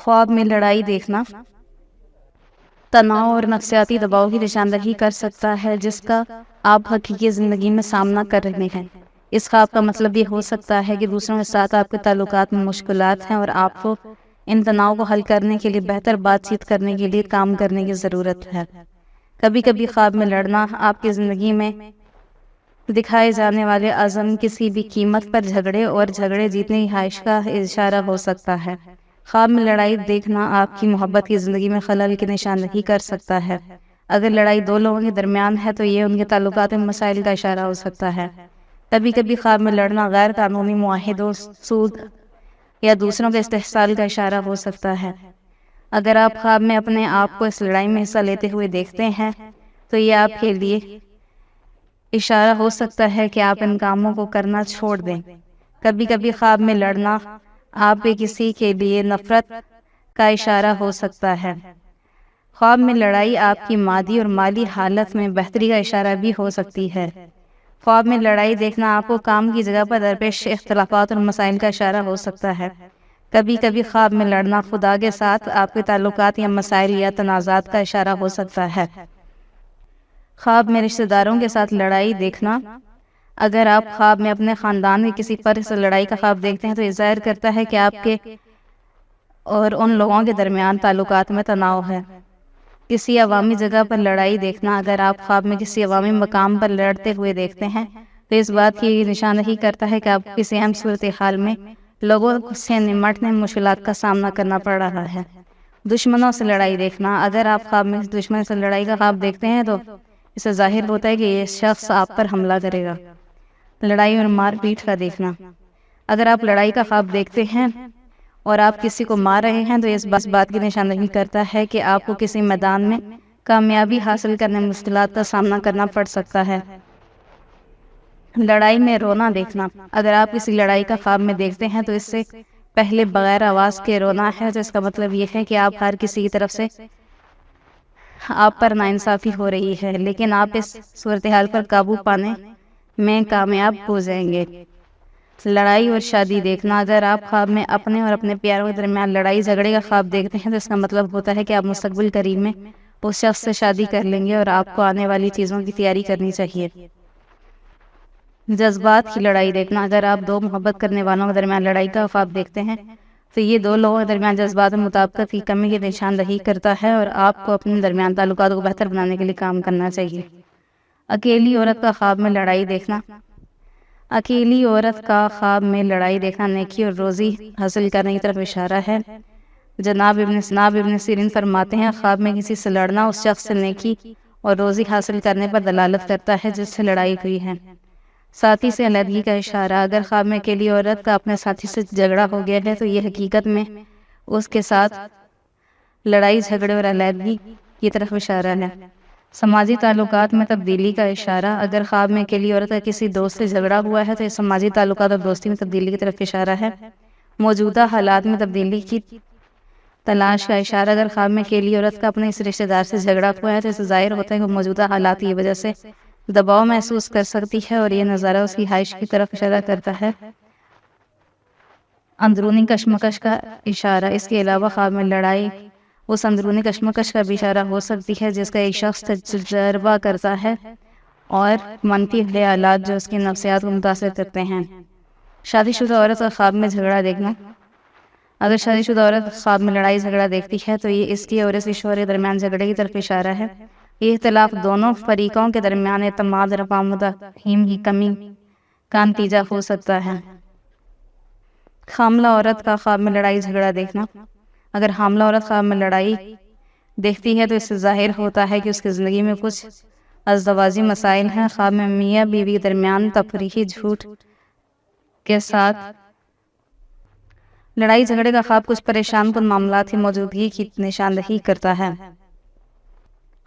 خواب میں لڑائی دیکھنا تناؤ اور نفسیاتی دباؤ کی نشاندہی کر سکتا ہے جس کا آپ حقیقی زندگی میں سامنا کر رہے ہیں۔ اس خواب کا مطلب یہ ہو سکتا ہے کہ دوسروں کے ساتھ آپ کے تعلقات میں مشکلات ہیں اور آپ کو ان تناؤ کو حل کرنے کے لیے بہتر بات چیت کرنے کے لیے کام کرنے کی ضرورت ہے۔ کبھی کبھی خواب میں لڑنا آپ کی زندگی میں دکھائے جانے والے عزم کسی بھی قیمت پر جھگڑے اور جھگڑے جیتنے کی خواہش کا اشارہ ہو سکتا ہے۔ خواب میں لڑائی دیکھنا آپ کی محبت کی زندگی میں خلل کی نشاندہی کر سکتا ہے۔ اگر لڑائی دو لوگوں کے درمیان ہے تو یہ ان کے تعلقات میں مسائل کا اشارہ ہو سکتا ہے۔ کبھی کبھی خواب میں لڑنا غیر قانونی معاہدوں، سود یا دوسروں کے استحصال کا اشارہ ہو سکتا ہے۔ اگر آپ خواب میں اپنے آپ کو اس لڑائی میں حصہ لیتے ہوئے دیکھتے ہیں تو یہ آپ کے لیے اشارہ ہو سکتا ہے کہ آپ ان کاموں کو کرنا چھوڑ دیں۔ کبھی کبھی خواب میں لڑنا آپ پہ کسی کے لیے نفرت کا اشارہ ہو سکتا ہے۔ خواب میں لڑائی آپ کی مادی اور مالی حالت میں بہتری کا اشارہ بھی ہو سکتی ہے۔ خواب میں لڑائی دیکھنا آپ کو کام کی جگہ پر درپیش اختلافات اور مسائل کا اشارہ ہو سکتا ہے۔ کبھی کبھی خواب میں لڑنا خدا کے ساتھ آپ کے تعلقات یا مسائل یا تنازعات کا اشارہ ہو سکتا ہے۔ خواب میں رشتہ داروں کے ساتھ لڑائی دیکھنا اگر آپ خواب میں اپنے خاندان کے کسی فرد سے لڑائی کا خواب دیکھتے ہیں تو یہ ظاہر کرتا ہے کہ آپ کے اور ان لوگوں کے درمیان تعلقات میں تناؤ ہے۔ کسی عوامی جگہ پر لڑائی دیکھنا اگر آپ خواب میں کسی عوامی مقام پر لڑتے ہوئے دیکھتے ہیں تو اس بات کی نشاندہی کرتا ہے کہ آپ کو کسی اہم صورتحال میں لوگوں سے نمٹنے میں مشکلات کا سامنا کرنا پڑ رہا ہے۔ دشمنوں سے لڑائی دیکھنا اگر آپ خواب میں دشمن سے لڑائی کا خواب دیکھتے ہیں تو اس سے ظاہر ہوتا ہے کہ یہ شخص آپ پر حملہ کرے گا۔ لڑائی اور مار پیٹ کا دیکھنا اگر آپ لڑائی کا خواب دیکھتے ہیں اور آپ کسی کو مار رہے ہیں تو اس بات کی نشاندہی کرتا ہے کہ آپ کو کسی میدان میں کامیابی حاصل کرنے میں مشکلات کا سامنا کرنا پڑ سکتا ہے۔ لڑائی میں رونا دیکھنا اگر آپ کسی لڑائی کا خواب میں دیکھتے ہیں تو اس سے پہلے بغیر آواز کے رونا ہے، تو اس کا مطلب یہ ہے کہ آپ ہر کسی کی طرف سے آپ پر ناانصافی ہو رہی ہے، لیکن آپ اس صورتحال پر قابو پانے میں کامیاب ہو جائیں گے۔ لڑائی اور شادی دیکھنا اگر آپ خواب میں اپنے اور اپنے پیاروں کے درمیان لڑائی جھگڑے کا خواب دیکھتے ہیں تو اس کا مطلب ہوتا ہے کہ آپ مستقبل قریب میں اس شخص سے شادی کر لیں گے اور آپ کو آنے والی چیزوں کی تیاری کرنی چاہیے۔ جذبات کی لڑائی دیکھنا اگر آپ دو محبت کرنے والوں کے درمیان لڑائی کا خواب دیکھتے ہیں تو یہ دو لوگوں کے درمیان جذبات اور مطابقت کی کمی کی نشاندہی کرتا ہے اور آپ کو اپنے درمیان تعلقات کو بہتر بنانے کے لیے کام کرنا چاہیے۔ اکیلی عورت کا خواب میں لڑائی دیکھنا اکیلی عورت کا خواب میں لڑائی دیکھنا نیکی اور روزی حاصل کرنے کی طرف اشارہ ہے۔ جناب ابن سیرین فرماتے ہیں خواب میں کسی سے لڑنا اس شخص سے نیکی اور روزی حاصل کرنے پر دلالت کرتا ہے جس سے لڑائی ہوئی ہے۔ ساتھی سے علیحدگی کا اشارہ اگر خواب میں اکیلی عورت کا اپنے ساتھی سے جھگڑا ہو گیا ہے تو یہ حقیقت میں اس کے ساتھ لڑائی جھگڑے اور علیحدگی کی طرف اشارہ ہے۔ سماجی تعلقات میں تبدیلی کا اشارہ اگر خواب میں اکیلی عورت کا کسی دوست سے جھگڑا ہوا ہے تو یہ سماجی تعلقات اور دوستی میں تبدیلی کی طرف اشارہ ہے۔ موجودہ حالات میں تبدیلی کی تلاش کا اشارہ اگر خواب میں اکیلی عورت کا اپنے اس رشتہ دار سے جھگڑا ہوا ہے تو اس سے ظاہر ہوتا ہے کہ موجودہ حالات کی وجہ سے دباؤ محسوس کر سکتی ہے اور یہ نظارہ اس کی خواہش کی طرف اشارہ کرتا ہے۔ اندرونی کشمکش کا اشارہ اس کے علاوہ خواب میں لڑائی اس اندرونی کشمکش کا بھی اشارہ ہو سکتی ہے جس کا ایک شخص تجربہ کرتا ہے اور منفی خیالات جو اس کی نفسیات کو متاثر کرتے ہیں۔ شادی شدہ عورت کا خواب میں جھگڑا دیکھنا اگر شادی شدہ عورت خواب میں لڑائی جھگڑا دیکھتی ہے تو یہ اس کی اور اس کے شوہر کے درمیان جھگڑے کی طرف اشارہ ہے۔ یہ اختلاف دونوں فریقوں کے درمیان اعتماد اور افہام تفہیم کی کمی کا نتیجہ ہو سکتا ہے۔ حاملہ عورت کا خواب میں لڑائی جھگڑا دیکھنا اگر حاملہ عورت خواب میں لڑائی دیکھتی ہے تو اس سے ظاہر ہوتا ہے کہ اس کی زندگی میں کچھ ازدواجی مسائل ہیں۔ خواب میں میاں بیوی کے درمیان تفریحی جھوٹ کے ساتھ لڑائی جھگڑے کا خواب کچھ پریشان کن معاملات کی موجودگی کی نشاندہی کرتا ہے۔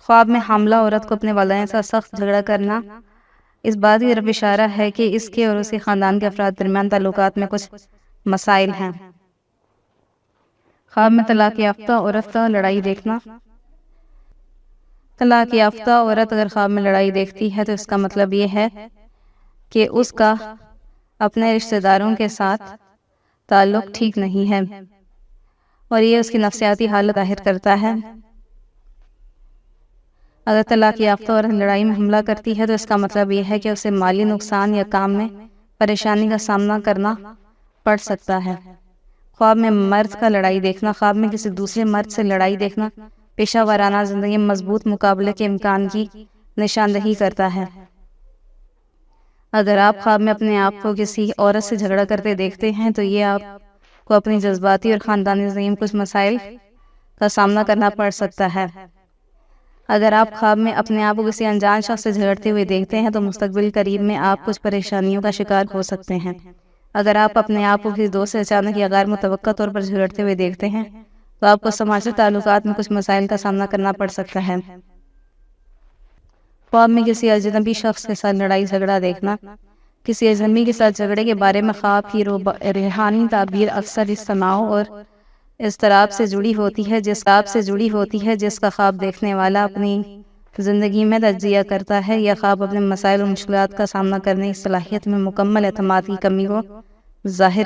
خواب میں حاملہ عورت کو اپنے والدین سے سخت جھگڑا کرنا اس بات کی طرف اشارہ ہے کہ اس کے اور اس کے خاندان کے افراد درمیان تعلقات میں کچھ مسائل ہیں۔ خواب میں طلاق یافتہ عورت کا لڑائی دیکھنا طلاق یافتہ عورت اگر خواب میں لڑائی دیکھتی ہے تو اس کا مطلب یہ ہے کہ اس کا اپنے رشتہ داروں کے ساتھ تعلق ٹھیک نہیں ہے۔ اور یہ اس کی نفسیاتی حالت ظاہر کرتا ہے۔ اگر طلاق یافتہ عورت لڑائی میں حملہ کرتی ہے تو اس کا مطلب یہ ہے کہ اسے مالی نقصان یا کام میں پریشانی کا سامنا کرنا پڑ سکتا ہے۔ خواب میں مرد کا لڑائی دیکھنا، خواب میں کسی دوسرے مرد سے لڑائی دیکھنا پیشہ ورانہ زندگی میں مضبوط مقابلے کے امکان کی نشاندہی کرتا ہے۔ اگر آپ خواب میں اپنے آپ کو کسی عورت سے جھگڑا کرتے دیکھتے ہیں تو یہ آپ کو اپنی جذباتی اور خاندانی زندگی میں کچھ مسائل کا سامنا کرنا پڑ سکتا ہے۔ اگر آپ خواب میں اپنے آپ کو کسی انجان شخص سے جھگڑتے ہوئے دیکھتے ہیں تو مستقبل قریب میں آپ کچھ پریشانیوں کا شکار ہو سکتے ہیں۔ اگر آپ اپنے آپ کو کسی دوست سے اچانک یا غیر متوقع طور پر جھگڑتے ہوئے دیکھتے ہیں تو آپ کو سماجی تعلقات میں کچھ مسائل کا سامنا کرنا پڑ سکتا ہے۔ خواب میں کسی اجنبی شخص کے ساتھ لڑائی جھگڑا دیکھنا، کسی اجنبی کے ساتھ جھگڑے کے بارے میں خواب کی روحانی تعبیر اکثر اس تناؤ اور اضطراب سے جڑی ہوتی ہے جس کا خواب دیکھنے والا اپنی زندگی میں تجزیہ کرتا ہے۔ یہ خواب اپنے مسائل اور مشکلات کا سامنا کرنے کی صلاحیت میں مکمل اعتماد کی کمی کو ظاہر